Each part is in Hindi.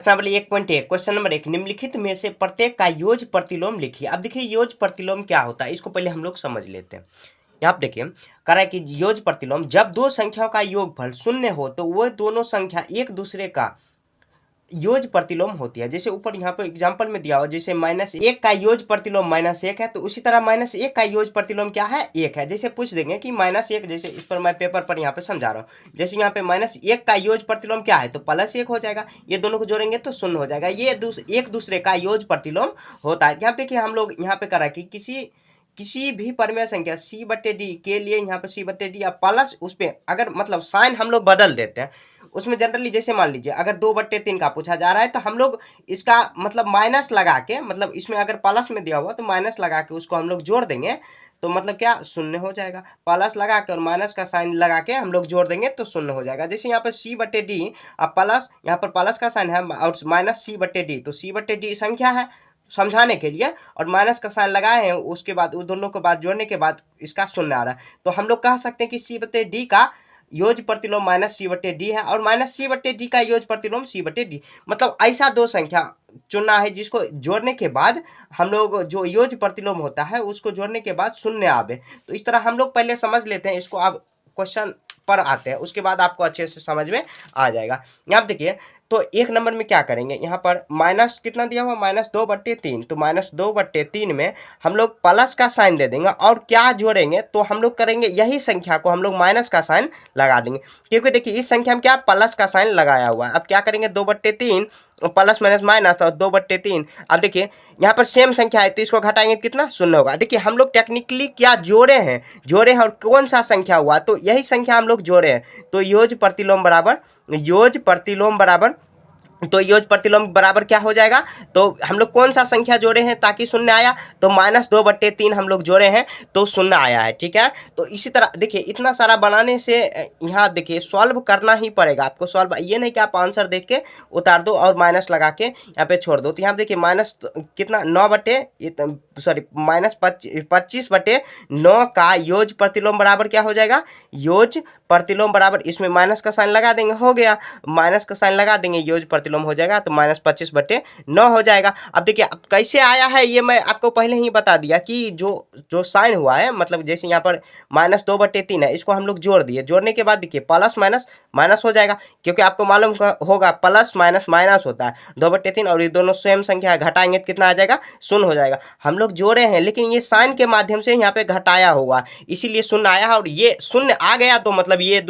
प्रश्नावली 1.1 क्वेश्चन नंबर 1 निम्नलिखित में से प्रत्येक का योज्य प्रतिलोम लिखिए। अब देखिए योज्य प्रतिलोम क्या होता है, इसको पहले हम लोग समझ लेते हैं। यहाँ पे देखिए कह रहा है कि योज्य प्रतिलोम जब दो संख्याओं का योगफल शून्य हो तो वह दोनों संख्या एक दूसरे का योज्य प्रतिलोम होती है। जैसे ऊपर यहाँ पे एग्जांपल में दिया हुआ, जैसे -1 का योज्य प्रतिलोम -1 है, तो उसी तरह -1 का योज्य प्रतिलोम क्या है, 1 है। जैसे पूछ देंगे कि -1, जैसे इस पर मैं पेपर पर यहाँ पे समझा रहा हूँ। जैसे यहाँ पे -1 का योज्य प्रतिलोम क्या है, तो +1 हो जाएगा। ये दोनों को जोड़ेंगे तो 0 हो जाएगा। ये एक दूसरे का योज्य प्रतिलोम होता है। यहाँ देखिए हम लोग यहाँ पे करा कि किसी भी परिमेय संख्या c/d के लिए यहाँ पे c/d या प्लस उस पे अगर मतलब साइन हम लोग बदल देते हैं। उसमें जनरली जैसे मान लीजिए अगर 2/3 का पूछा जा रहा है तो हम लोग इसका मतलब माइनस लगा के, मतलब इसमें अगर प्लस में दिया हुआ तो माइनस लगा के उसको हम लोग जोड़ देंगे तो मतलब क्या 0 हो जाएगा। प्लस लगा के और माइनस का साइन लगा के हम लोग जोड़ देंगे तो 0 हो जाएगा। जैसे यहाँ पर c/d अब प्लस, यहाँ पर प्लस का साइन है और माइनस c/d, तो c/d संख्या है समझाने के लिए और माइनस का साइन लगाए हैं, उसके बाद उन दोनों को बाद जोड़ने के बाद इसका 0 आ रहा है। तो हम लोग कह सकते हैं कि c/d का योज्य प्रतिलोम -c/d है और -c/d का योज्य प्रतिलोम c/d। मतलब ऐसा दो संख्या चुनना है जिसको जोड़ने के बाद हम लोग जो योज्य प्रतिलोम होता है उसको जोड़ने के बाद 0 आवे। तो इस तरह हम लोग पहले समझ लेते हैं इसको, अब क्वेश्चन पर आते हैं, उसके बाद आपको अच्छे से समझ में आ जाएगा। यहाँ देखिए तो 1 नंबर में क्या करेंगे, यहाँ पर माइनस कितना दिया हुआ -2/3, तो -2/3 में हम लोग प्लस का साइन दे देंगे और क्या जोड़ेंगे तो हम लोग करेंगे यही संख्या को हम लोग माइनस का साइन लगा देंगे, क्योंकि देखिए इस संख्या में क्या प्लस का साइन लगाया हुआ है। अब क्या करेंगे 2/3 प्लस माइनस माइनस और 2/3। अब देखिए यहाँ पर सेम संख्या है तो इसको घटाएंगे कितना 0 होगा। देखिए हम लोग टेक्निकली क्या जोड़े हैं और कौन सा संख्या हुआ तो यही संख्या हम लोग जोड़े हैं। तो योज्य प्रतिलोम बराबर क्या हो जाएगा, तो हम लोग कौन सा संख्या जोड़े हैं ताकि 0 आया, तो -2/3 हम लोग जोड़े हैं तो 0 आया है। ठीक है, तो इसी तरह देखिए इतना सारा बनाने से यहाँ देखिए सॉल्व करना ही पड़ेगा आपको। सॉल्व ये नहीं कि आप आंसर देख के उतार दो और माइनस लगा के यहाँ पे छोड़ दो। तो यहाँ देखिए माइनस कितना -25/9 का योज्य प्रतिलोम बराबर क्या हो जाएगा, योज्य प्रतिलोम बराबर, इसमें माइनस का साइन लगा देंगे, हो गया, माइनस का साइन लगा देंगे, योज्य प्रतिलोम हो जाएगा तो -25/9 हो जाएगा। अब देखिए अब कैसे आया है ये मैं आपको पहले ही बता दिया कि जो साइन हुआ है, मतलब जैसे यहाँ पर -2/3 है, इसको हम लोग जोड़ दिए, जोड़ने के बाद देखिए प्लस माइनस माइनस हो जाएगा, क्योंकि आपको मालूम होगा प्लस माइनस माइनस होता है 2/3 और ये दोनों सेम संख्या घटाएंगे तो कितना आ जाएगा 0 हो जाएगा। हम लोग जोड़े हैं लेकिन ये साइन के माध्यम से यहाँ पे घटाया हुआ, इसीलिए 0 आया है और ये 0 आ गया तो मतलब ये एक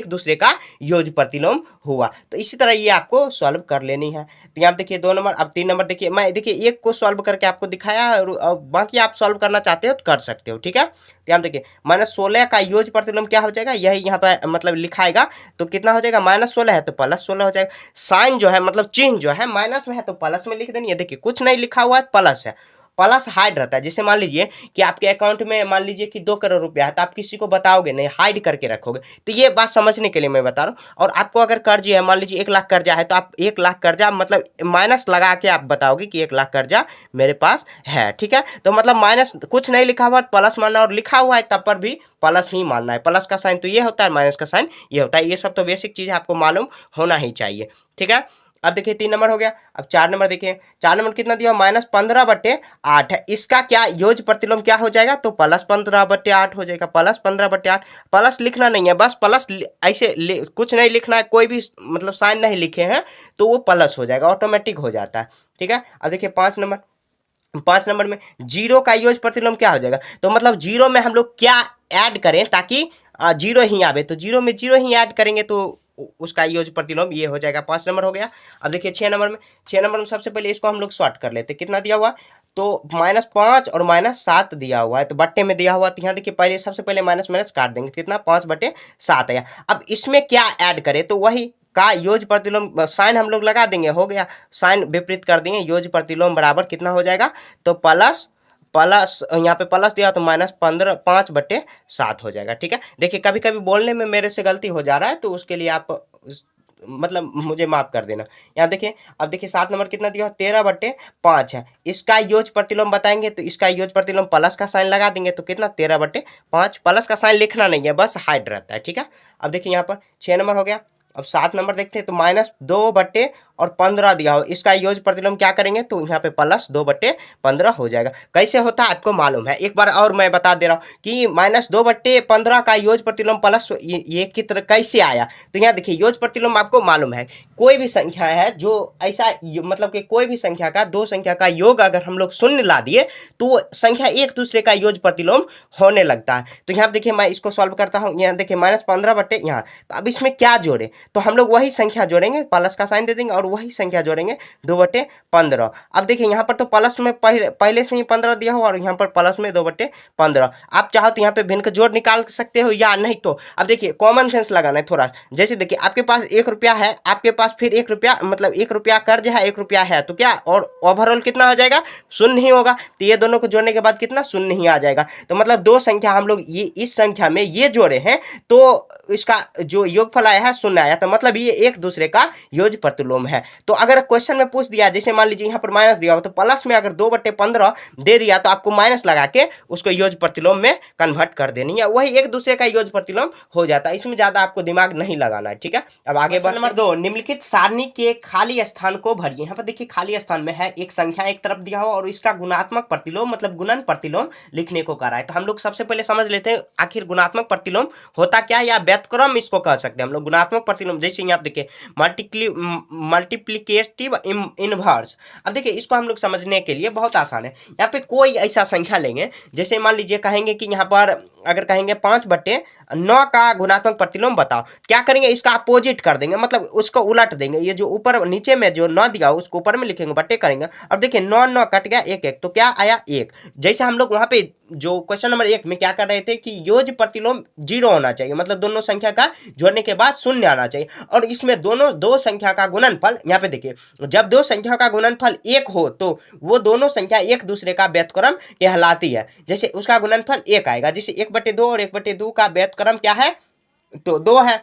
दूसरे का योज्य प्रतिलोम हुआ। तो इसी तरह ये आपको सॉल्व कर लेनी है। तो यहाँ देखिए 2 नंबर। अब 3 नंबर देखिए, मैं देखिए एक को सॉल्व करके आपको दिखाया और बाकी आप सॉल्व करना चाहते हो तो कर सकते हो। ठीक है, तो यहाँ देखिए -16 का योज्य प्रतिलोम क्या हो जाएगा, यही यहाँ पर मतलब लिखाएगा तो कितना हो जाएगा, -16 है तो +16 हो जाएगा। साइन जो है मतलब चिन्ह जो है माइनस में है तो प्लस में लिख देनी है। देखिए कुछ नहीं लिखा हुआ है, प्लस है, प्लस हाइड रहता है। जैसे मान लीजिए कि आपके अकाउंट में मान लीजिए कि 2 करोड़ रुपया है तो आप किसी को बताओगे नहीं, हाइड करके रखोगे। तो ये बात समझने के लिए मैं बता रहा हूँ। और आपको अगर कर्ज है, मान लीजिए 1 लाख कर्जा है तो आप 1 लाख कर्जा मतलब माइनस लगा के आप बताओगे कि 1 लाख कर्जा मेरे पास है। ठीक है, तो मतलब माइनस कुछ नहीं लिखा हुआ प्लस मानना, और लिखा हुआ है तब पर भी प्लस ही मानना है। प्लस का साइन तो ये होता है, माइनस का साइन ये होता है। ये सब तो बेसिक चीज आपको मालूम होना ही चाहिए। ठीक है, अब देखिए 3 नंबर हो गया। अब 4 नंबर देखिए, 4 नंबर कितना दिया, -15/8 है। इसका क्या योज्य प्रतिलोम क्या हो जाएगा, तो +15/8 हो जाएगा। +15/8 प्लस लिखना नहीं है, बस प्लस ऐसे कुछ नहीं लिखना है, कोई भी मतलब साइन नहीं लिखे हैं तो वो प्लस हो जाएगा, ऑटोमेटिक हो जाता है। ठीक है, अब देखिए 5 नंबर में 0 का योज्य प्रतिलोम क्या हो जाएगा, तो मतलब 0 में हम लोग क्या ऐड करें ताकि 0 ही आवे, तो 0 में 0 ही ऐड करेंगे तो उसका योज्य प्रतिलोम ये हो जाएगा। 5 नंबर हो गया। अब देखिए 6 नंबर में सबसे पहले इसको हम लोग सॉर्ट कर लेते हैं। कितना दिया हुआ, तो -5 और -7 दिया हुआ है, तो बट्टे में दिया हुआ, तो यहाँ देखिए पहले सबसे पहले माइनस माइनस काट देंगे, कितना 5/7 आया। अब इसमें क्या ऐड करें, तो वही का योज्य प्रतिलोम साइन हम लोग लगा देंगे, हो गया, साइन विपरीत कर देंगे, योज्य प्रतिलोम बराबर कितना हो जाएगा, तो प्लस यहाँ पे प्लस दिया तो -5/7 हो जाएगा। ठीक है, देखिए कभी कभी बोलने में मेरे से गलती हो जा रहा है तो उसके लिए आप मतलब मुझे माफ कर देना। यहाँ देखिए, अब देखिए 7 नंबर कितना दिया, 13/5 है। इसका योज्य प्रतिलोम बताएंगे तो इसका योज्य प्रतिलोम प्लस का साइन लगा देंगे तो कितना 13/5, प्लस का साइन लिखना नहीं है, बस हाइड रहता है। ठीक है, अब देखिए यहाँ पर 6 नंबर हो गया। अब 7 नंबर देखते हैं, तो -2/15 दिया हो, इसका योग प्रतिलोम क्या करेंगे, तो यहाँ पे +2/15 हो जाएगा। कैसे होता है आपको मालूम है, एक बार और मैं बता दे रहा हूँ कि -2/15 का योग प्रतिलोम प्लस ये की तरह कैसे आया। तो यहाँ देखिए योग प्रतिलोम आपको मालूम है, कोई भी संख्या है जो ऐसा मतलब कि कोई भी संख्या का दो संख्या का योग अगर हम लोग शून्य ला दिए तो संख्या एक दूसरे का योग प्रतिलोम होने लगता है। तो यहाँ देखिए मैं इसको सॉल्व करता हूँ, यहाँ देखिए -15 बटे यहाँ, तो अब इसमें क्या जोड़े, तो हम लोग वही संख्या जोड़ेंगे, प्लस का साइन दे देंगे और वही संख्या जोड़ेंगे 2/15। अब देखिए यहाँ पर तो प्लस में पहले से ही 15 दिया हो और यहाँ पर प्लस में 2/15। आप चाहो तो यहाँ पे भिन्न का जोड़ निकाल सकते हो या नहीं, तो अब देखिए कॉमन सेंस लगाना है थोड़ा। जैसे देखिए आपके पास 1 रुपया है, आपके पास फिर 1 रुपया मतलब 1 रुपया कर्ज है, 1 रुपया है, तो क्या और ओवरऑल कितना हो जाएगा, शून्य ही होगा। तो ये दोनों को जोड़ने के बाद कितना, शून्य ही आ जाएगा। तो मतलब दो संख्या हम लोग ये इस संख्या में ये जोड़े हैं तो इसका जो योगफल आया है शून्य आया, तो मतलब ये एक दूसरे का योग प्रतिलोम है। तो अगर क्वेश्चन में पूछ दिया, जैसे मान लीजिए यहाँ पर माइनस दिया हो, तो प्लस में अगर 2/15 दे दिया तो आपको माइनस लगा के उसको योग प्रतिलोम में कन्वर्ट कर देनी है, वही एक दूसरे का योग प्रतिलोम हो जाता है। इसमें ज्यादा आपको दिमाग नहीं लगाना है, ठीक है। अब आगे बढ़, नंबर 2, निम्नलिखित सारणी के खाली स्थान को भरिए। यहाँ पर देखिए खाली स्थान में है एक संख्या एक तरफ दिया हो और इसका गुणात्मक प्रतिलोम मतलब गुणन प्रतिलोम लिखने को कह रहा है। तो हम लोग सबसे पहले समझ लेते हैं आखिर गुणात्मक प्रतिलोम होता क्या है, या व्युत्क्रम इसको कह सकते हैं हम लोग। गुणात्मक प्रतिलोम जैसे यहाँ देखिए मल्टीप्लिकेटिव इनवर्स। अब देखिए इसको हम लोग समझने के लिए बहुत आसान है। यहाँ पे कोई ऐसा संख्या लेंगे, जैसे मान लीजिए कहेंगे कि यहाँ पर अगर कहेंगे 5/9 का गुणात्मक प्रतिलोम बताओ, क्या करेंगे, इसका अपोजिट कर देंगे, मतलब उसको उलट देंगे। ये जो ऊपर नीचे में जो 9 दिया हो उसको ऊपर में लिखेंगे, बट्टे करेंगे। अब देखिए 9 9 कट गया, 1 1, तो क्या आया 1। जैसे हम लोग वहां पे जो क्वेश्चन नंबर 1 में क्या कर रहे थे कि योग प्रतिलोम 0 होना चाहिए, मतलब दोनों संख्या का जोड़ने के बाद शून्य आना चाहिए। और इसमें दोनों दो संख्या का गुणनफल, यहाँ पे देखिए जब दो संख्या का गुणनफल 1 हो तो वो दोनों संख्या एक दूसरे का व्युत्क्रम कहलाती है। जैसे उसका गुणनफल 1 आएगा, जैसे 1/2 और 1/2 का व्युत्क्रम क्या है, तो 2 है।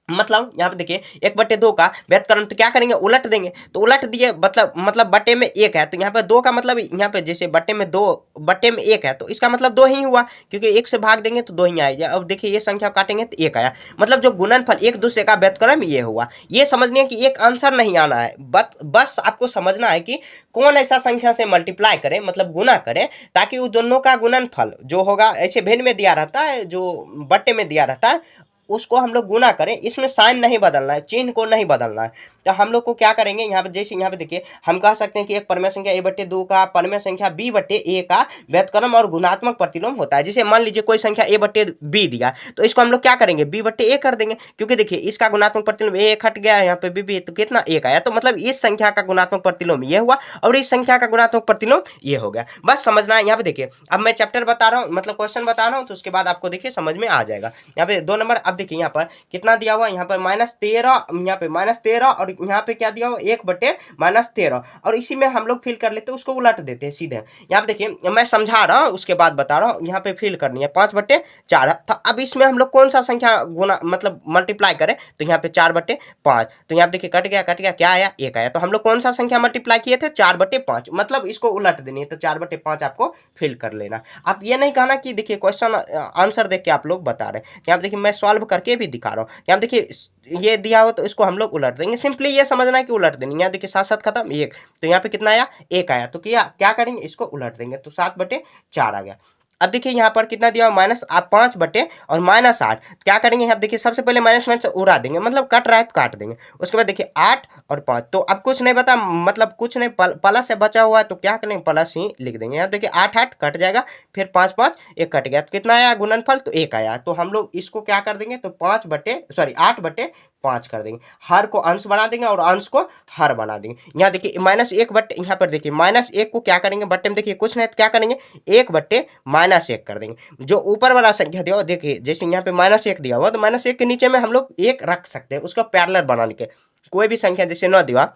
मतलब यहाँ पे देखिए 1/2 का व्युत्क्रम, तो क्या करेंगे, उलट देंगे। तो उलट दिए मतलब बट्टे में 1 है, तो यहाँ पे 2 का मतलब यहाँ पे जैसे बट्टे में 2 बट्टे में 1 है, तो इसका मतलब 2 ही हुआ, क्योंकि 1 से भाग देंगे तो 2 ही आएगा। अब देखिए ये संख्या काटेंगे तो 1 आया, मतलब जो गुणनफल एक दूसरे का व्युत्क्रम ये हुआ। ये समझने की एक आंसर नहीं आना है, बस आपको समझना है कि कौन ऐसा संख्या से मल्टीप्लाई करें मतलब गुना करें, ताकि उस दोनों का गुणनफल जो होगा ऐसे भिन्न में दिया रहता है, जो बट्टे में दिया रहता है उसको हम लोग गुना करें। इसमें साइन नहीं बदलना है, चिन्ह को नहीं बदलना है। तो हम लोग को क्या करेंगे, यहाँ पे जैसे यहाँ पे देखिए हम कह सकते हैं कि एक परमेय संख्या a/2 का परमेय संख्या b/a का व्युत्क्रम और गुणात्मक प्रतिलोम होता है। जैसे मान लीजिए कोई संख्या a/b दिया, तो इसको हम लोग क्या करेंगे, b/a कर देंगे, क्योंकि देखिए इसका गुणात्मक प्रतिलोम a हट गया, यहाँ पे b तो कितना 1 आया। तो मतलब इस संख्या का गुणात्मक प्रतिलोम ये हुआ और इस संख्या का गुणात्मक प्रतिलोम ये हो गया। बस समझना है। यहाँ पे देखिए अब मैं चैप्टर बता रहा हूँ, मतलब क्वेश्चन बता रहा हूँ, तो उसके बाद आपको देखिए समझ में आ जाएगा। यहाँ पे 2 नंबर, अब देखिए यहाँ पर कितना दिया हुआ, यहाँ पर -13, यहाँ पे -13 और यहाँ पे क्या दिया हुआ 1/-13, और इसी में हम लोग फिल कर लेते हैं, उसको उलट देते हैं सीधे। यहाँ पे देखिए मैं समझा रहा हूँ उसके बाद बता रहा हूँ, यहाँ पे फिल करनी है 5/4। तो अब इसमें हम लोग कौन सा संख्या गुना मतलब मल्टीप्लाई करें, तो यहाँ पे 4/5। तो यहाँ पे देखिए कट गया, क्या आया 1 आया। तो हम लोग कौन सा संख्या मल्टीप्लाई किए थे, 4/5, मतलब इसको उलट देनी है, तो 4/5 आपको फिल कर लेना। आप ये नहीं कहना कि देखिए क्वेश्चन आंसर देख के आप लोग बता रहे हैं। यहाँ पे देखिए मैं सॉल्व करके भी दिखा रहा हूँ। यहाँ देखिए ये दिया हो तो इसको हम लोग उलट देंगे, सिंपली ये समझना है कि उलट देनी। यहाँ देखिए 7 7 खत्म 1, तो यहाँ पे कितना आया 1 आया। तो क्या करेंगे, इसको उलट देंगे, तो 7/4 आ गया। अब देखिए यहाँ पर कितना दिया -5 और -8, क्या करेंगे, यहाँ देखिए सबसे पहले माइनस से उड़ा देंगे, मतलब कट रहा है तो काट देंगे। उसके बाद देखिए 8 और 5, तो अब कुछ नहीं बता, मतलब कुछ नहीं, प्लस से बचा हुआ है तो क्या करेंगे, प्लस ही लिख देंगे। यहाँ देखिए 8 8 कट जाएगा, फिर 5 5 1 कट गया, तो कितना आया गुणनफल, तो 1 आया। तो हम लोग इसको क्या कर देंगे, तो 8/5 कर देंगे, हर को अंश बना देंगे और अंश को हर बना देंगे। यहाँ देखिए -1 यहाँ पर देखिए -1 को क्या करेंगे, बट्टे में देखिए कुछ नहीं तो क्या करेंगे 1/-1 कर देंगे। जो ऊपर वाला संख्या दिया हुआ देखिए, जैसे यहाँ पे -1 दिया हुआ, तो -1 के नीचे में हम लोग 1 रख सकते हैं, उसका पैरेलल बनाने के। कोई भी संख्या जैसे 9 दिया,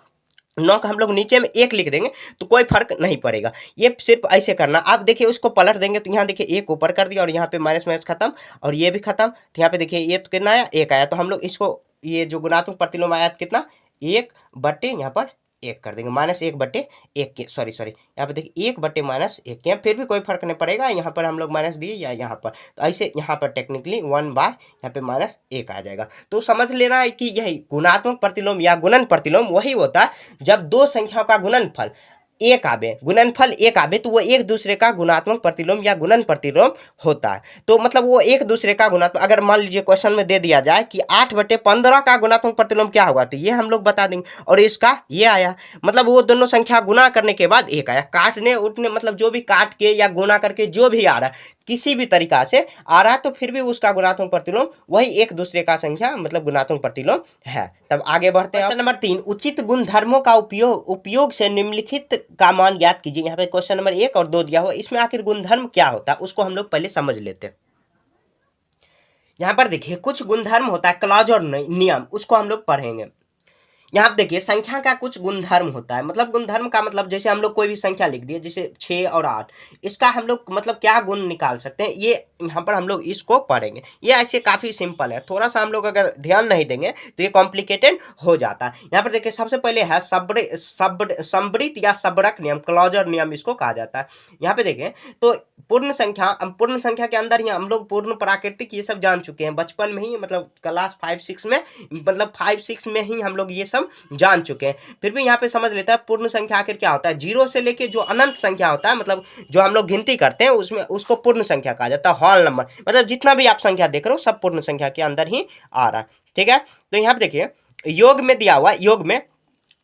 9 का हम लोग नीचे में 1 लिख देंगे तो कोई फर्क नहीं पड़ेगा। ये सिर्फ ऐसे करना। आप देखिए उसको पलट देंगे तो यहाँ देखिए 1 ऊपर कर दिया और यहाँ पे माइनस खत्म और ये भी खत्म। तो यहाँ पे देखिए ये तो कितना आया 1 आया। तो हम लोग इसको ये जो गुणात्मक प्रतिलोम आया कितना 1/, यहाँ पर 1 कर देंगे, -1/1 के सॉरी यहाँ पे देखिए 1/-1 के, फिर भी कोई फर्क नहीं पड़ेगा, यहाँ पर हम लोग माइनस दिए या यहाँ पर, तो ऐसे यहाँ पर टेक्निकली 1/, यहाँ पे -1 आ जाएगा। तो समझ लेना है कि यही गुणात्मक प्रतिलोम या गुणन प्रतिलोम वही होता है जब दो संख्याओं का गुणनफल एक आवे, गुणनफल एक आवे तो वो एक दूसरे का गुणात्मक प्रतिलोम या गुणन प्रतिलोम होता है। तो मतलब वो एक दूसरे का गुणात्मक, अगर मान लीजिए क्वेश्चन में दे दिया जाए कि 8/15 का गुणात्मक प्रतिलोम क्या होगा, तो ये हम लोग बता देंगे, और इसका ये आया, मतलब वो दोनों संख्या गुना करने के बाद एक आया, काटने उठने मतलब जो भी काट के या गुना करके जो भी आ रहा है, किसी भी तरीका से आ रहा है, तो फिर भी उसका गुणात्मक प्रतिलोम वही एक दूसरे का संख्या मतलब गुणात्मक प्रतिलोम है। तब आगे बढ़ते हैं। क्वेश्चन नंबर 3, उचित गुणधर्मों का उपयोग से निम्नलिखित का मान ज्ञात कीजिए। यहाँ पे क्वेश्चन नंबर 1 और 2 दिया हुआ, इसमें आखिर गुणधर्म क्या होता है उसको हम लोग पहले समझ लेते हैं। यहाँ पर देखिए कुछ गुणधर्म होता है, क्लॉज और नियम, उसको हम लोग पढ़ेंगे। यहाँ पे देखिए संख्या का कुछ गुणधर्म होता है, मतलब गुणधर्म का मतलब जैसे हम लोग कोई भी संख्या लिख दिए, जैसे 6 और 8, इसका हम लोग मतलब क्या गुण निकाल सकते हैं, ये यहाँ पर हम लोग इसको पढ़ेंगे। ये ऐसे काफी सिंपल है, थोड़ा सा हम लोग अगर ध्यान नहीं देंगे तो ये कॉम्प्लिकेटेड हो जाता है। यहाँ पर देखिए सबसे पहले है संवृत या सबरक नियम, क्लॉजर नियम इसको कहा जाता है। यहाँ पे देखें तो पूर्ण संख्या के अंदर ही हम लोग पूर्ण प्राकृतिक ये सब जान चुके हैं बचपन में ही, मतलब क्लास 5-6 में, मतलब 5-6 में ही हम लोग ये सब जान चुके हैं। फिर भी यहाँ पे समझ लेता है पूर्ण संख्या आखिर क्या होता है, 0 से लेके जो अनंत संख्या होता है, मतलब जो हम लोग गिनती करते हैं उसमें उसको पूर्ण संख्या कहा जाता है। होल नंबर मतलब जितना भी आप संख्या देख रहे हो सब पूर्ण संख्या के अंदर ही आ रहा है, ठीक है। तो यहाँ पे देखिए योग में दिया हुआ, योग में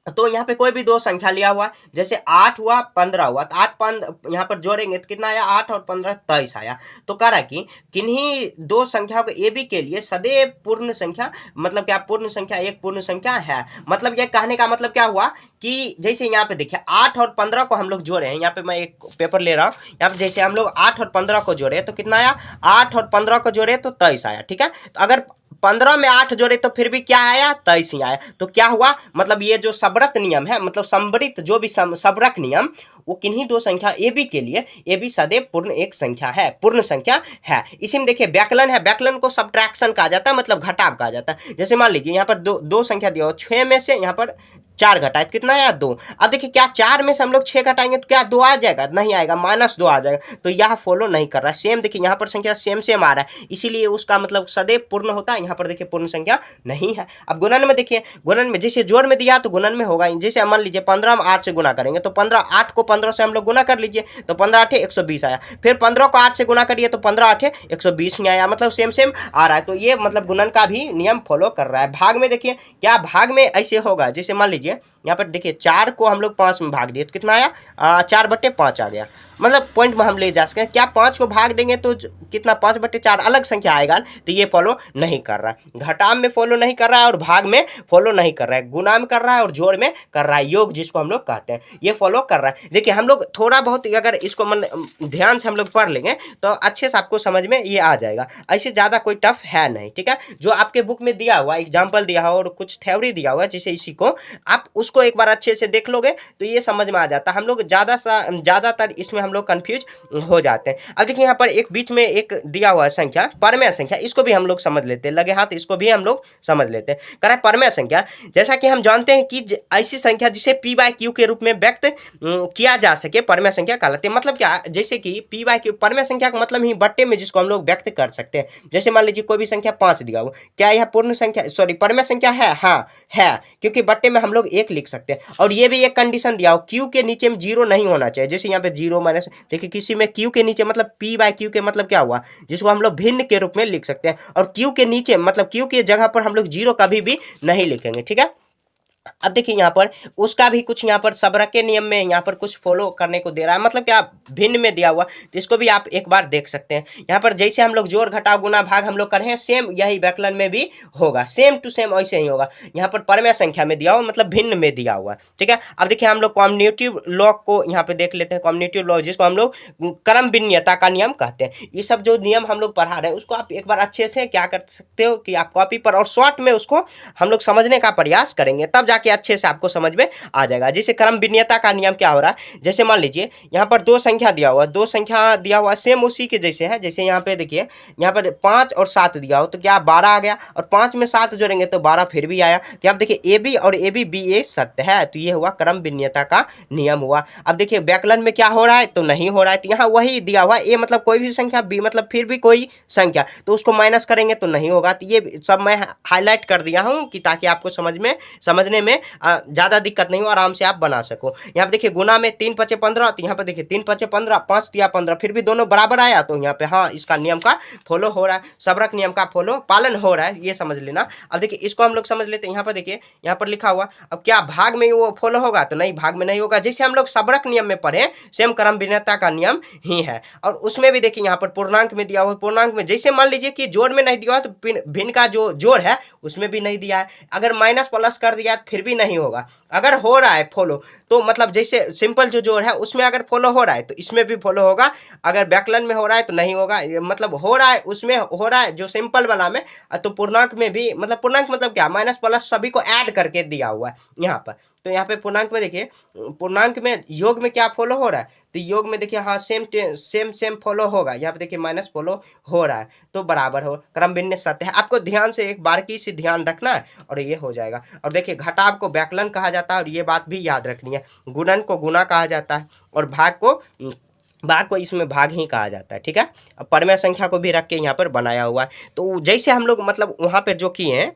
तो यहाँ पे कोई भी दो संख्या लिया हुआ है, जैसे 8 हुआ 15 हुआ, तो 8 5 यहाँ पर जोड़ेंगे तो कितना आया, 8 और 15 23 आया। तो कह रहा है कि किन्हीं दो संख्याओं के ए बी के लिए सदैव पूर्ण संख्या, मतलब क्या पूर्ण संख्या एक पूर्ण संख्या है। मतलब ये कहने का मतलब क्या हुआ कि जैसे यहाँ पे देखिए 8 और 15 को हम लोग जोड़े हैं, यहाँ पे मैं एक पेपर ले रहा हूँ, यहाँ पे जैसे हम लोग 8 और 15 को जोड़े तो कितना आया, 8 और 15 को जोड़े तो 23 आया, ठीक है। तो अगर 15 में 8 जोड़े तो फिर भी क्या आया, 23 ही आया। तो क्या हुआ, मतलब ये जो सबरत नियम है, मतलब संवरित जो भी सबरक नियम, वो किन्हीं दो संख्या ए बी के लिए ए बी सदैव पूर्ण एक संख्या है, पूर्ण संख्या है। इसी में देखिए व्याकलन है, व्याकलन को सब्ट्रैक्शन कहा जाता है, मतलब घटाव कहा जाता है। जैसे मान लीजिए यहाँ पर दो संख्या दिया हो, 6 में से यहाँ पर 4 घटाए कितना आया, 2। अब देखिए क्या 4 में से हम लोग 6 घटाएंगे तो क्या 2 आ जाएगा, नहीं आएगा, -2 आ जाएगा। तो यह फॉलो नहीं कर रहा है। सेम देखिए यहाँ पर संख्या सेम आ रहा है, इसीलिए उसका मतलब सदैव पूर्ण होता है। यहाँ पर देखिए पूर्ण संख्या नहीं है। अब गुणन में देखिए, गुणन में जैसे जोड़ में दिया तो गुणन में होगा, जैसे मान लीजिए 15 में 8 से गुना करेंगे तो 8 को 15 से हम लोग गुना कर लीजिए तो 15 8 120 आया। फिर 15 को 8 से गुना करिए तो 15 8 120 ही आया, मतलब सेम आ रहा है। तो ये मतलब गुणन का भी नियम फॉलो कर रहा है। भाग में देखिए क्या भाग में ऐसे होगा, जैसे मान लीजिए यहाँ पर देखिए 4 को हम लोग 5 में भाग दिए तो कितना आया, 4/5 आ गया। मतलब पॉइंट में हम ले जा सकते हैं, क्या 5 को भाग देंगे तो कितना 5/4 अलग संख्या आएगा, तो ये फॉलो नहीं कर रहा है। घटाव में फॉलो नहीं कर रहा है और भाग में फॉलो नहीं कर रहा है, गुणा में कर रहा है और जोड़ में कर रहा है, योग जिसको हम लोग कहते हैं, ये फॉलो कर रहा है। देखिए हम लोग थोड़ा बहुत अगर इसको ध्यान से हम लोग पढ़ लेंगे तो अच्छे से आपको समझ में ये आ जाएगा। ऐसे ज़्यादा कोई टफ है नहीं, ठीक है। जो आपके बुक में दिया हुआ एग्जाम्पल दिया हुआ और कुछ थ्योरी दिया हुआ है, जैसे इसी को आप उसको एक बार अच्छे से देख लोगे तो ये समझ में आ जाता है। हम लोग ज़्यादातर इसमें हम लोग कंफ्यूज हो जाते हैं। अब देखिए यहाँ पर एक बीच में एक दिया हुआ है संख्या, परमेय संख्या, इसको भी हम लोग समझ लेते हैं, लगे हाथ इसको भी हम लोग समझ लेते हैं। कह रहा है परमेय संख्या, जैसा कि हम जानते हैं कि ऐसी संख्या जिसे p/q के रूप में व्यक्त किया जा सके परमेय संख्या कहलाती है। मतलब क्या, जैसे कि p/q परमेय संख्या का मतलब ही बट्टे में जिसको हम लोग व्यक्त कर सकते हैं। जैसे मान लीजिए कोई भी संख्या 5 दिया हुआ, क्या यह पूर्ण संख्या सॉरी परमेय संख्या है, हाँ है, क्योंकि बट्टे में हम लोग 1 लिख सकते हैं। और ये भी एक कंडीशन दिया हो, q के नीचे में 0 नहीं होना चाहिए। जैसे यहाँ पे 0 माइनस, देखिए किसी में q के नीचे मतलब p/q के मतलब क्या हुआ, जिसको हम लोग भिन्न के रूप में लिख सकते हैं। और q के नीचे मतलब q के जगह पर हम लोग 0 कभी भी नहीं लिखेंगे, ठीक है। अब देखिए यहाँ पर उसका भी कुछ यहाँ पर सबरक के नियम में यहाँ पर कुछ फॉलो करने को दे रहा है, मतलब क्या भिन्न में दिया हुआ, तो इसको भी आप एक बार देख सकते हैं। यहाँ पर जैसे हम लोग जोड़ घटाव गुना भाग हम लोग कर रहे हैं, सेम यही व्याकलन में भी होगा, सेम टू सेम ऐसे ही होगा। यहाँ पर परमेय संख्या में दिया हुआ मतलब भिन्न में दिया हुआ, ठीक है। अब देखिए हम लोग कॉम्युनिटिव लॉ को यहाँ पे देख लेते हैं। कॉम्युनिटिव लॉ जिसको हम लोग क्रम भिन्नता का नियम कहते हैं। ये सब जो नियम हम लोग पढ़ा रहे हैं उसको आप एक बार अच्छे से क्या कर सकते हो कि आप कॉपी पर और शॉर्ट में उसको हम लोग समझने का प्रयास करेंगे, तब जाके अच्छे से आपको समझ में आ जाएगा। जैसे क्रम भिन्नता का नियम क्या हो रहा है, जैसे मान लीजिए यहाँ पर दो संख्या दिया हुआ, दो संख्या दिया हुआ सेम उसी के जैसे है। जैसे यहाँ पे देखिए, यहाँ पर 5 और 7 दिया हो तो क्या 12 आ गया, और 5 में 7 जोड़ेंगे तो 12 फिर भी आया। तो आप देखिए ए बी और ए बी बी ए सत्य है, तो ये हुआ क्रम भिन्नता का नियम हुआ। अब देखिए व्याकलन में क्या हो रहा है, तो नहीं हो रहा है, तो यहाँ वही दिया हुआ ए मतलब कोई भी संख्या, बी मतलब फिर भी कोई संख्या, तो उसको माइनस करेंगे तो नहीं होगा। तो ये सब मैं हाईलाइट कर दिया हूँ कि ताकि आपको समझने में ज़्यादा दिक्कत नहीं हो, आराम से आप बना सको। यहाँ पे देखिए गुना में 3 पचे 15, तो यहाँ पे देखिए 3 पचे 15, 5 तिया 15, फिर भी दोनों बराबर आया, तो यहाँ पे हाँ इसका नियम का फॉलो हो रहा है, सबरक नियम का पालन हो रहा है, ये समझ लेना। अब देखिए इसको हम लोग समझ लेते हैं। यहाँ पर देखिए, यहाँ पर लिखा हुआ, अब क्या भाग में वो फॉलो होगा, तो नहीं, भाग में नहीं होगा। जैसे हम लोग सबरक नियम में पढ़े सेम क्रम भिन्नता का नियम ही है। और उसमें भी देखिए यहाँ पर पूर्णांक में दिया हुआ, पूर्णांक में जैसे मान लीजिए कि जोड़ में नहीं दिया हुआ, तो भिन्न का जो जोड़ है उसमें भी नहीं दिया है। अगर माइनस प्लस कर दिया फिर भी नहीं होगा। अगर हो रहा है फॉलो, तो मतलब जैसे सिंपल जो जोड़ है उसमें अगर फॉलो हो रहा है तो इसमें भी फॉलो होगा। अगर व्याकलन में हो रहा है तो नहीं होगा, मतलब हो रहा है उसमें हो रहा है जो सिंपल वाला में, तो पूर्णांक में भी, मतलब पूर्णांक मतलब क्या, माइनस प्लस सभी को ऐड करके दिया हुआ है यहाँ पर। तो यहाँ पे पूर्णांक में देखिए, पूर्णांक में योग में क्या फॉलो हो रहा है, तो योग में देखिए हाँ सेम फॉलो होगा। यहाँ पे देखिए माइनस फॉलो हो रहा है, तो बराबर हो, क्रम भिन्न सत्य है। आपको ध्यान से एक बारीकी से ध्यान रखना है और ये हो जाएगा। और देखिए घटाव को व्याकलन कहा जाता है, और ये बात भी याद रखनी है। गुणन को गुना कहा जाता है, और भाग को इसमें भाग ही कहा जाता है, ठीक है। अब परमेय संख्या को भी रख के यहाँ पर बनाया हुआ है। तो जैसे हम लोग मतलब वहाँ पर जो किए हैं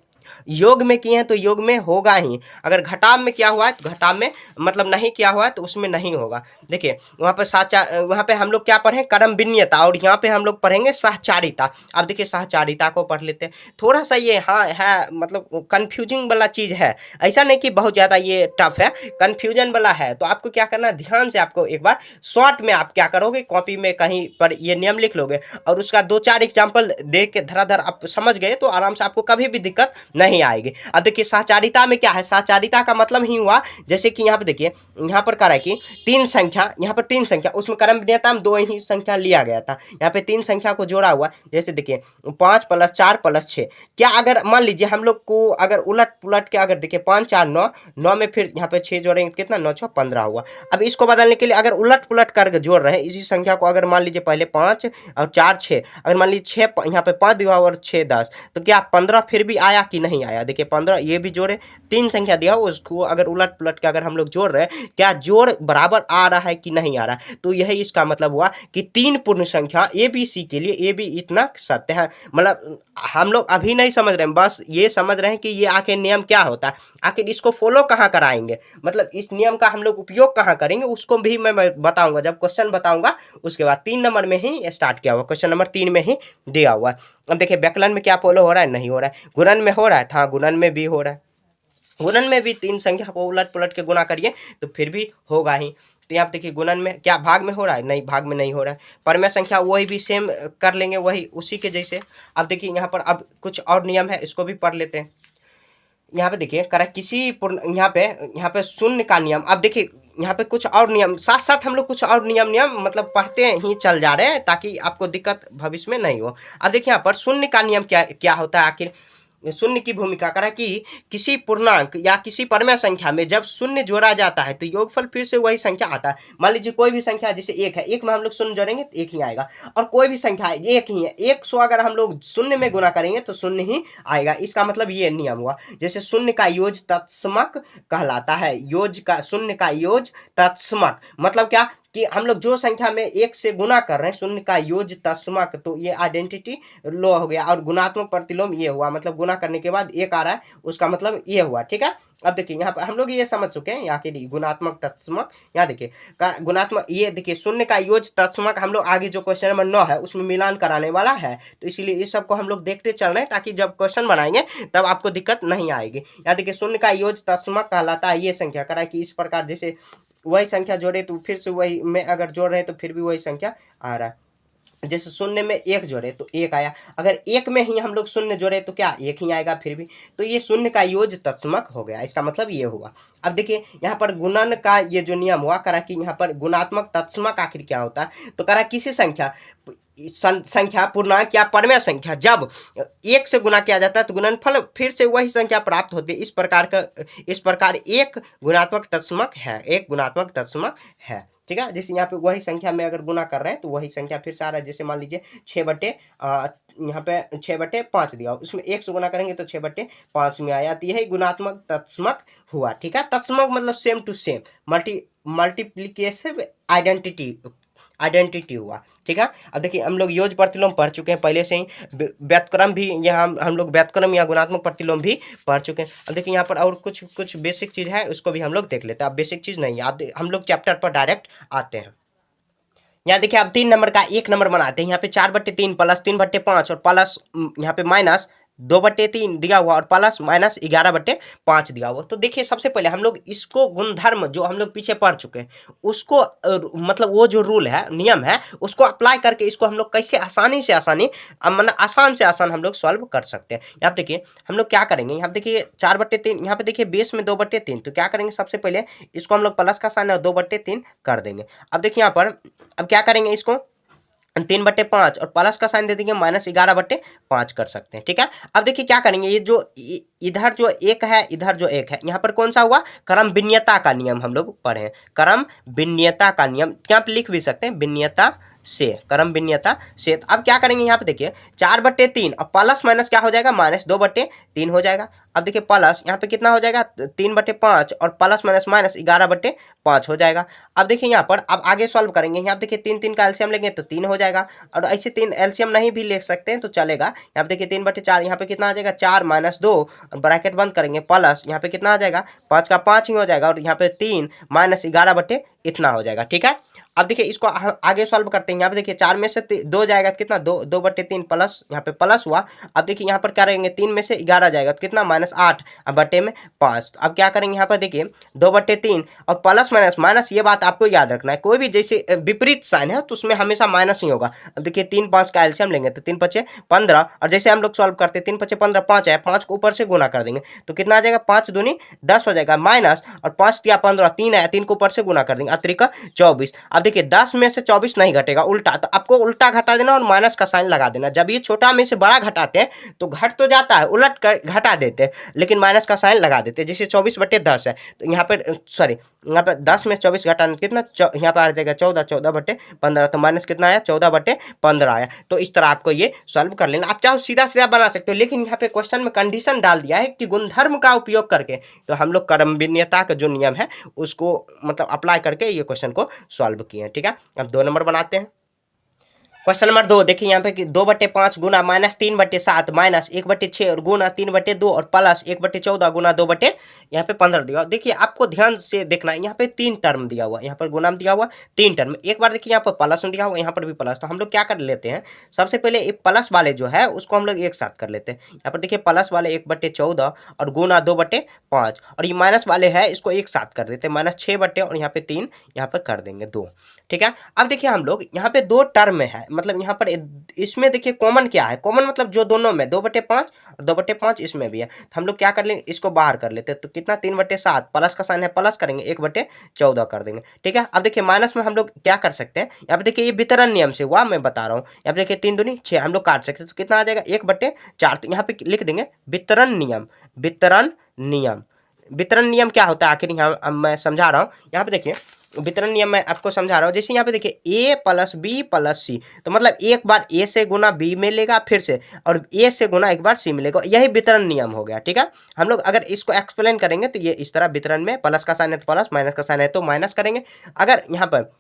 योग में किए हैं, तो योग में होगा ही। अगर घटाव में क्या हुआ है, तो घटाव में मतलब नहीं किया हुआ है, तो उसमें नहीं होगा। देखिए वहाँ पर वहाँ पे हम लोग क्या पढ़े, क्रम भिन्नता, और यहाँ पे हम लोग पढ़ेंगे सहचारिता। अब देखिए सहचारिता को पढ़ लेते हैं। थोड़ा सा ये हाँ है, मतलब कन्फ्यूजिंग वाला चीज़ है, ऐसा नहीं कि बहुत ज़्यादा ये टफ है, कन्फ्यूजन वाला है। तो आपको क्या करना है, ध्यान से आपको एक बार शॉर्ट में आप क्या करोगे, कॉपी में कहीं पर ये नियम लिख लोगे, और उसका 2-4 एग्जाम्पल देख के धराधर आप समझ गए, तो आराम से आपको कभी भी दिक्कत नहीं आएगी। अब देखिए सहचारिता में क्या है, सहचारिता का मतलब ही हुआ, जैसे कि यहाँ पे देखिए, यहाँ पर कह रहा है कि 3 संख्या, यहाँ पर 3 संख्या, उसमें क्रम भिन्नता में 2 ही संख्या लिया गया था। यहाँ पे 3 संख्या को जोड़ा हुआ, जैसे देखिए 5 + 4 + 6। क्या अगर मान लीजिए हम लोग को अगर उलट पुलट के अगर देखिए 5 4 9 9 में फिर यहाँ पे 6 जोड़ेंगे, कितना 9 6 15 हुआ। अब इसको बदलने के लिए अगर उलट पुलट करके जोड़ रहे हैं इसी संख्या को, अगर मान लीजिए पहले 5 और 4 6, अगर मान लीजिए 6 यहाँ पे 5 दिया और 6 10, तो क्या 15 फिर भी आया कि नहीं आया। देखिए 15 ये भी जोड़े, 3 संख्या दिया उसको अगर उलट पुलट के अगर हम लोग जोड़ रहे हैं, क्या जोड़ बराबर आ रहा है कि नहीं आ रहा है। तो यही इसका मतलब हुआ कि 3 पूर्ण संख्या ए बी सी के लिए ए बी इतना सत्य है। मतलब हम लोग अभी नहीं समझ रहे हैं, बस ये समझ रहे हैं कि ये आखिर नियम क्या होता है, आखिर इसको फॉलो कहाँ कराएंगे, मतलब इस नियम का हम लोग उपयोग कहाँ करेंगे, उसको भी मैं बताऊंगा जब क्वेश्चन बताऊंगा। उसके बाद 3 नंबर में ही स्टार्ट किया हुआ, क्वेश्चन नंबर 3 में ही दिया हुआ है। अब देखिए व्याकलन में क्या फॉलो हो रहा है, नहीं हो रहा है। गुणन में हो रहा है, हाँ गुणन में भी हो रहा है। गुणन में भी 3 संख्या को उलट पुलट के गुना करिए तो फिर भी होगा ही। तो यहाँ पे देखिए गुणन में क्या भाग में हो रहा है, नहीं भाग में नहीं हो रहा है। परमेय संख्या वही भी सेम कर लेंगे, वही उसी के जैसे। अब देखिए यहाँ पर अब कुछ और नियम है, इसको भी पढ़ लेते हैं। यहाँ पे देखिए करा किसी पूर्ण, यहाँ पे शून्य का नियम। अब देखिए यहाँ पे कुछ और नियम साथ साथ हम लोग कुछ और नियम मतलब पढ़ते ही चल जा रहे हैं ताकि आपको दिक्कत भविष्य में नहीं हो। अब देखिए यहाँ पर शून्य का नियम क्या होता है, आखिर शून्य की भूमिका करा कि किसी पूर्णांक या किसी परमेय संख्या में जब शून्य जोड़ा जाता है तो योगफल फिर से वही संख्या आता है। मान लीजिए कोई भी संख्या जैसे 1 है, 1 में हम लोग शून्य जोड़ेंगे तो 1 ही आएगा, और कोई भी संख्या 1 ही है, 100 अगर हम लोग शून्य में गुना करेंगे तो शून्य ही आएगा। इसका मतलब ये नियम हुआ। जैसे शून्य का योग तत्समक कहलाता है, शून्य का योग तत्समक मतलब क्या कि हम लोग जो संख्या में 1 से गुना कर रहे हैं, शून्य का योग तत्समक, तो ये आइडेंटिटी लो हो गया। और गुणात्मक प्रतिलोम ये हुआ, मतलब गुना करने के बाद 1 आ रहा है, उसका मतलब ये हुआ, ठीक है। अब देखिए यहाँ पर हम लोग ये समझ चुके हैं, यहाँ के लिए गुणात्मक तत्समक। यहाँ देखिए गुणात्मक, ये देखिए शून्य का योग तत्समक हम लोग आगे जो क्वेश्चन नंबर 9 है उसमें मिलान कराने वाला है, तो इसीलिए इस सबको हम लोग देखते चल रहे हैं ताकि जब क्वेश्चन बनाएंगे तब आपको दिक्कत नहीं आएगी। यहाँ देखिए शून्य का योग तत्समक कहलाता है ये संख्या, करा कि इस प्रकार जैसे वही संख्या जोड़े तो फिर से वही में अगर जोड़ रहे तो फिर भी वही संख्या आ रहा है। जैसे शून्य में 1 जोड़े तो 1 आया, अगर 1 में ही हम लोग शून्य जोड़े तो क्या 1 ही आएगा फिर भी। तो ये शून्य का योग तत्समक हो गया, इसका मतलब ये हुआ। अब देखिए यहाँ पर गुणन का ये जो नियम हुआ, करा कि यहाँ पर गुणात्मक तत्समक आखिर क्या होता है, तो करा किसी संख्या संख्या पूर्णांक या परमेय संख्या जब एक से गुना किया जाता है तो गुणनफल फिर से वही संख्या प्राप्त होती है। इस प्रकार एक गुणात्मक तत्समक है, एक गुणात्मक तत्समक है। ठीक है, जैसे यहाँ पे वही संख्या में अगर गुना कर रहे हैं तो वही संख्या फिर से आ रहा है। जैसे मान लीजिए 6 यहाँ पे 6/5 दिया, उसमें 1 से गुना करेंगे तो 6/5 में आया, तो यही गुणात्मक तत्समक हुआ। ठीक है, तत्समक मतलब same to same, multiplicative identity हुआ। ठीक है, अब देखिए हम लोग योज प्रतिलोम पढ़ चुके हैं पहले से ही, व्युत्क्रम भी यहाँ हम लोग व्युत्क्रम या गुणात्मक प्रतिलोम भी पढ़ चुके हैं। अब देखिए यहाँ पर और कुछ बेसिक चीज़ है, उसको भी हम लोग देख लेते हैं। अब बेसिक चीज़ नहीं है, अब हम लोग चैप्टर पर डायरेक्ट आते हैं। यहाँ देखिए अब 3 नंबर का 1 नंबर बनाते हैं। यहाँ पे 4/3 प्लस 3/5 और प्लस यहाँ पे माइनस 2/3 दिया हुआ और प्लस माइनस 11/5 दिया हुआ। तो देखिए सबसे पहले हम लोग इसको गुणधर्म जो हम लोग पीछे पढ़ चुके हैं उसको मतलब वो जो रूल है, नियम है, उसको अप्लाई करके इसको हम लोग कैसे आसानी से आसान हम लोग सॉल्व कर सकते हैं। यहाँ पे देखिए हम लोग क्या करेंगे, यहाँ पे देखिए 4/3, यहाँ पे देखिए बेस में 2/3, तो क्या करेंगे सबसे पहले इसको हम लोग प्लस का साइन और 2/3 कर देंगे। अब देखिए यहाँ पर अब क्या करेंगे, इसको 3/5 और प्लस का साइन दे देंगे, -11/5 कर सकते हैं। ठीक है, अब देखिए क्या करेंगे, ये जो इधर जो एक है, इधर जो एक है, यहाँ पर कौन सा हुआ, क्रम भिन्नता का नियम हम लोग पढ़े हैं। क्रम भिन्नता का नियम क्या आप लिख भी सकते हैं, भिन्नता से, क्रम भिन्नता से। अब क्या करेंगे, यहाँ पे देखिए 4/3 और प्लस माइनस क्या हो जाएगा, -2/3 हो जाएगा। अब देखिए प्लस यहाँ पे कितना हो जाएगा, 3/5 और प्लस माइनस -11/5 हो जाएगा। अब देखिए यहाँ पर अब आगे सॉल्व करेंगे, यहाँ देखिए 3 का एलसीएम लेंगे तो 3 हो जाएगा, और ऐसे 3 एलसीएम नहीं भी ले सकते हैं तो चलेगा। यहाँ पे देखिए 3/4, यहाँ पे कितना आ जाएगा, 4 - 2 और ब्रैकेट बंद करेंगे, प्लस यहाँ पे कितना आ जाएगा, 5 का 5 ही हो जाएगा, और यहाँ पे 3 -11 इतना हो जाएगा। ठीक है, अब देखिए इसको आगे सॉल्व करते हैं। यहाँ पे देखिए 4 में से 2 जाएगा तो कितना, 2/3 प्लस यहाँ पे प्लस हुआ। अब देखिए यहाँ पर क्या रहेंगे, 3 में से 11 जाएगा तो कितना, -8 अब बटे में 5। अब क्या करेंगे, यहाँ पर देखिए 2/3 और प्लस माइनस, ये बात आपको याद रखना है, कोई भी जैसे विपरीत साइन है तो उसमें हमेशा माइनस ही होगा। अब देखिए 3 5 का एलसीएम लेंगे तो 3 5 15, और जैसे हम लोग सॉल्व करते हैं 3 5 15, 5 है, 5 को ऊपर से गुना कर देंगे तो कितना आ जाएगा, 5 दूनी 10 हो जाएगा, माइनस और 5 या 15, 3 है, 3 को ऊपर से गुना कर देंगे, अतिरिक्त 24। अब देखिए 10 में से 24 नहीं घटेगा, उल्टा, तो आपको उल्टा घटा देना और माइनस का साइन लगा देना। जब ये छोटा में से बड़ा घटाते हैं तो घट तो जाता है, उलट कर घटा देते हैं, लेकिन माइनस का साइन लगा देते हैं। जैसे 24/10 है तो यहाँ पे यहाँ पे 10 में 24 घटाना कितना, यहाँ पे आ जाएगा 14/15, तो माइनस कितना आया, 14/15 आया। तो इस तरह आपको ये सॉल्व कर लेना। आप चाहो सीधा सीधा बना सकते हो, लेकिन यहाँ पे क्वेश्चन में कंडीशन डाल दिया है कि गुणधर्म का उपयोग करके, तो हम लोग क्रम भिन्नता का जो नियम है उसको मतलब अप्लाई करके ये क्वेश्चन को सॉल्व किए हैं। ठीक है, अब 2 नंबर बनाते हैं। क्वेश्चन नंबर 2 देखिए यहाँ पे कि 2/5 गुना -3/7 -1/6 और गुना 3/2 और प्लस 1/14 गुना 2/ यहाँ पे 15 दिया। देखिए आपको ध्यान से देखना है, यहाँ पे 3 टर्म दिया हुआ, यहाँ पर गुना दिया हुआ 3 टर्म। एक बार देखिए यहाँ पर प्लस दिया हुआ, यहाँ पर भी प्लस, तो हम लोग क्या कर लेते हैं, सबसे पहले ये प्लस वाले जो है उसको हम लोग एक साथ कर लेते हैं। यहाँ पर देखिए प्लस वाले 1/14 और गुना 2/5, और ये माइनस वाले है इसको एक साथ कर देते हैं, -6 और यहाँ पे 3 यहाँ पर कर देंगे 2। ठीक है, अब देखिए हम लोग यहाँ पे 2 टर्म है, मतलब यहाँ पर इसमें देखिए कॉमन क्या है, कॉमन मतलब जो दोनों में 2/5 और 2/5 इसमें भी है, तो हम लोग क्या कर लेंगे, इसको बाहर कर लेते हैं, तो कितना 3/7, प्लस का साइन है प्लस करेंगे 1/14 कर देंगे। ठीक है, अब देखिए माइनस में हम लोग क्या कर सकते हैं, यहाँ पे देखिए ये वितरण नियम से हुआ, मैं बता रहा हूँ। यहाँ पे देखिए 3 दूनी 6 हम लोग काट सकते हैं, तो कितना आ जाएगा 1/4, तो यहाँ पे लिख देंगे वितरण नियम। वितरण नियम क्या होता है आखिर, यहाँ मैं समझा रहा हूँ। यहाँ पे देखिए वितरण नियम मैं आपको समझा रहा हूँ। जैसे यहाँ पे देखिए a + b + c, तो मतलब एक बार a से गुना b मिलेगा फिर से, और a से गुना एक बार c मिलेगा, यही वितरण नियम हो गया। ठीक है, हम लोग अगर इसको एक्सप्लेन करेंगे तो ये इस तरह वितरण में प्लस का साइन है तो प्लस, माइनस का साइन है तो माइनस करेंगे। अगर यहाँ पर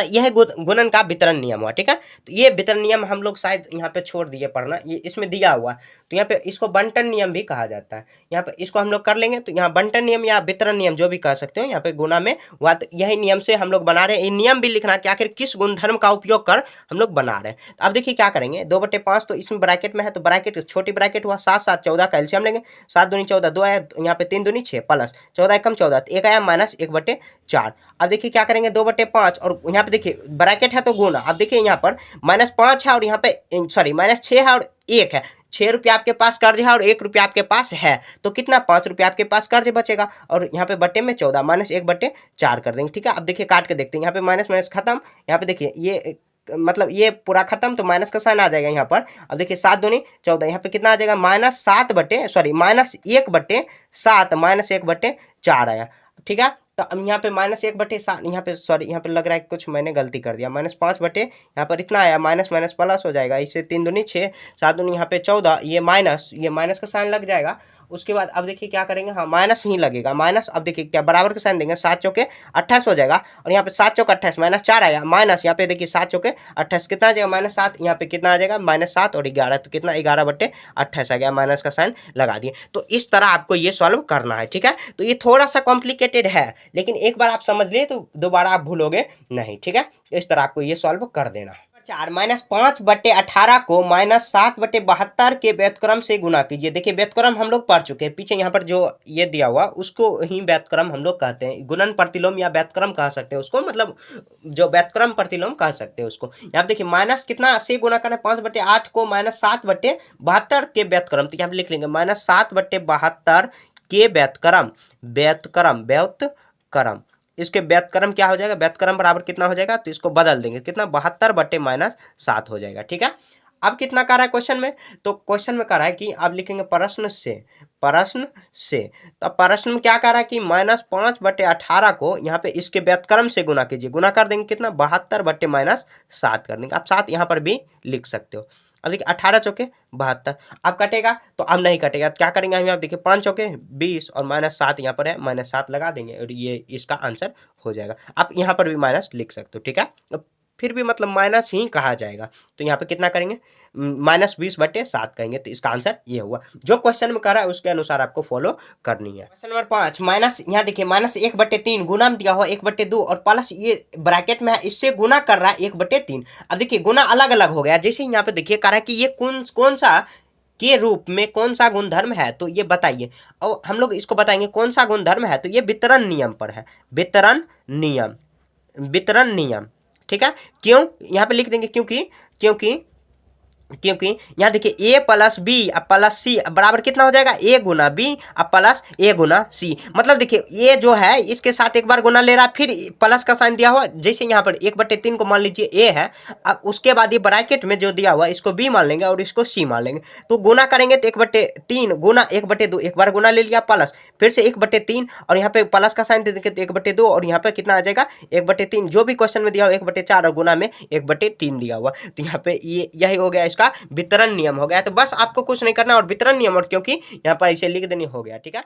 यह गुणन का वितरण नियम हुआ। ठीक है, तो ये वितरण नियम हम लोग शायद यहाँ पे छोड़ दिए पढ़ना, ये इसमें दिया हुआ, तो यहाँ पे इसको बंटन नियम भी कहा जाता है। यहाँ पे इसको हम लोग कर लेंगे, तो यहाँ बंटन नियम या वितरण नियम जो भी कह सकते हो, यहाँ पे गुना में हुआ, तो यही नियम से हम लोग बना रहे हैं। ये नियम भी लिखना कि आखिर किस गुणधर्म का उपयोग कर हम लोग बना रहे हैं। तो अब देखिए क्या करेंगे, 2/5 तो इसमें ब्रैकेट में है, तो ब्रैकेट छोटी ब्रैकेट हुआ, 7 7 14 का एलसीएम लेंगे, 7 दूनी 14, 2 आया, यहाँ पे 3 दूनी 6 प्लस 14 एकम 14, तो 1 आया -1/4। अब देखिए क्या करेंगे, 2/5 और यहाँ पे देखिए ब्रैकेट है तो गुना। अब देखिए यहाँ पर -5 है और यहाँ पे -6 है और 1 है, 6 रुपया आपके पास कर्ज है और 1 रुपया आपके पास है, तो कितना 5 रुपया आपके पास कर्ज बचेगा, और यहाँ पे बटे में 14 -1/4 कर देंगे। ठीक है, अब देखिए काट के देखते हैं, यहाँ पे माइनस माइनस खत्म, यहाँ पे देखिए ये मतलब ये पूरा खत्म, तो माइनस का साइन आ जाएगा यहाँ पर। अब देखिए 7 दूनी 14, यहाँ पे कितना आ जाएगा -7/7 -1/4 आया, ठीक है। तो अब यहाँ पे -1/7, यहाँ पे सॉरी यहाँ पे लग रहा है कुछ मैंने गलती कर दिया, -5 यहाँ पर इतना आया, माइनस माइनस प्लस हो जाएगा, इससे 3 दूनी 6, 7 दूनी यहाँ पे 14, ये माइनस का साइन लग जाएगा। उसके बाद अब देखिए क्या करेंगे, हाँ माइनस ही लगेगा, माइनस। अब देखिए क्या बराबर का साइन देंगे, 7 चौके 28 हो जाएगा, और यहाँ पे 7 चौके 28 -4 आया, माइनस यहाँ पे देखिए 7 चौके 28 कितना आ जाएगा -7, यहाँ पे कितना आ जाएगा -7 और 11, तो कितना 11/28 आ गया, माइनस का साइन लगा दिए। तो इस तरह आपको ये सॉल्व करना है, ठीक है। तो ये थोड़ा सा कॉम्प्लिकेटेड है, लेकिन एक बार आप समझ लिए तो दोबारा आप भूलोगे नहीं, ठीक है। इस तरह आपको ये सॉल्व कर देना है। 4 -5/18 को -7/72 के व्युत्क्रम से गुना कीजिए। देखिए व्युत्क्रम हम लोग पढ़ चुके हैं, पीछे यहाँ पर जो ये दिया हुआ उसको ही व्युत्क्रम हम लोग कहते हैं, गुणन प्रतिलोम या व्युत्क्रम कह सकते हैं उसको, मतलब जो व्युत्क्रम प्रतिलोम कह सकते हैं उसको। यहाँ देखिए माइनस कितना से गुना करना है, 5/8 को -7/72 के व्युत्क्रम, तो यहाँ पे लिख लेंगे -7/72 के व्युत्क्रम इसके व्युत्क्रम क्या हो जाएगा, व्युत्क्रम बराबर कितना हो जाएगा, तो इसको बदल देंगे, कितना 72/-7 हो जाएगा, ठीक है। अब कितना कह रहा है क्वेश्चन में, तो क्वेश्चन में कह रहा है कि आप लिखेंगे प्रश्न से, तो प्रश्न में क्या कह रहा है कि -5/18 को यहाँ पे इसके व्युत्क्रम से गुना कीजिए, गुना कर देंगे कितना 72/-7 कर देंगे। आप 7 यहाँ पर भी लिख सकते हो। अब देखिए 18 चौके 72, अब कटेगा तो अब नहीं कटेगा, तो क्या करेंगे हम, आप देखिए 5 चौके 20 और -7 यहाँ पर है, -7 लगा देंगे और ये इसका आंसर हो जाएगा। आप यहाँ पर भी माइनस लिख सकते हो, ठीक है। फिर भी मतलब माइनस ही कहा जाएगा, तो यहाँ पे कितना करेंगे -20/7 कहेंगे, तो इसका आंसर ये हुआ। जो क्वेश्चन में कर रहा है उसके अनुसार आपको फॉलो करनी है। क्वेश्चन नंबर 5 माइनस, यहाँ देखिए -1/3 गुना में दिया हुआ 1/2 और प्लस ये ब्रैकेट में है, इससे गुना कर रहा है 1/3। अब देखिए गुना अलग अलग हो गया, जैसे यहाँ पे देखिए कह रहा है कि ये कौन सा के रूप में कौन सा गुणधर्म है, तो ये बताइए। और हम लोग इसको बताएंगे कौन सा गुणधर्म है, तो ये वितरण नियम पर है, वितरण नियम, ठीक है। क्यों यहाँ पे लिख देंगे, क्योंकि यहाँ देखिए a + b प्लस c बराबर कितना हो जाएगा, a Guna b plus a Guna c। मतलब देखिए a जो है इसके साथ एक बार गुना ले रहा है, फिर प्लस का साइन दिया हुआ, जैसे यहाँ पर 1/3 को मान लीजिए a है, अब उसके बाद ये ब्रैकेट में जो दिया हुआ इसको b मान लेंगे और इसको c मान लेंगे, तो गुना करेंगे तो 1/3 गुना 1/2, एक बार गुना ले लिया प्लस, फिर से 1/3 और यहाँ पे प्लस का साइन दे देंगे तो 1/2 और यहाँ पे कितना आ जाएगा 1/3, जो भी क्वेश्चन में दिया हुआ 1/4 और गुना में 1/3 दिया हुआ, तो यहाँ पे ये यही हो गया, इसका वितरण नियम हो गया। तो बस आपको कुछ नहीं करना और वितरण नियम, और क्योंकि यहाँ पर इसे लिख देनी हो गया, ठीक है।